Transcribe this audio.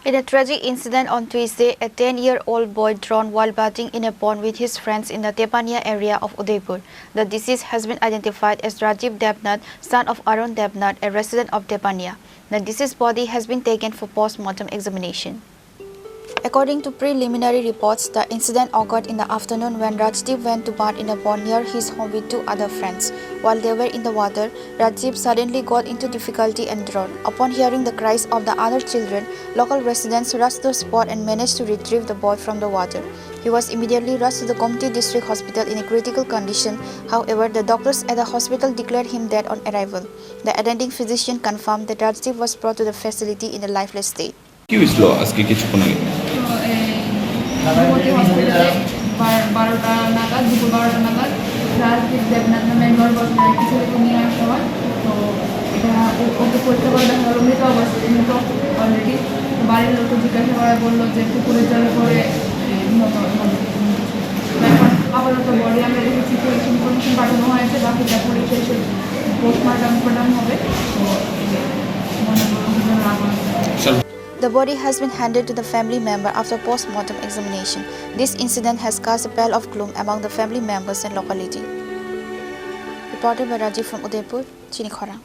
In a tragic incident on Tuesday, a 10-year-old boy drowned while bathing in a pond with his friends in the Tepania area of Udaipur. The deceased has been identified as Rajdeep Debnath, son of Arun Debnath, a resident of Tepania. The deceased's body has been taken for post-mortem examination. According to preliminary reports, the incident occurred in the afternoon when Rajdeep went to bath in a pond near his home with two other friends. While they were in the water, Rajdeep suddenly got into difficulty and drowned. Upon hearing the cries of the other children, local residents rushed to the spot and managed to retrieve the boy from the water. He was immediately rushed to the Khorang district hospital in a critical condition. However, the doctors at the hospital declared him dead on arrival. The attending physician confirmed that Rajdeep was brought to the facility in a lifeless state. হসপিটালে 12টা নাগাদ দুপুর 12টা নাগাদ রাজদীপ দেবনাথ নামে কিছু ছেলেকে নিয়ে আসা হয়। তো এটা ওকে পরীক্ষা করে দেখা গেল মৃত অবস্থায়, মৃত অলরেডি। বাড়ির লোক জিজ্ঞাসা করা বললো যে পুকুরে জলে পড়ে নিহত। এখন আপাতত বডি আমরা রেখেছি, ইনফরমেশন পাঠানো হয়েছে, বাকিটা পুলিশে এসে পোস্টমর্টম হবে। তো মনে করুন The body has been handed to the family member after post-mortem examination. This incident has cast a pall of gloom among the family members and locality. Reported by Rajdeep from Udaipur, Chini, Khorang.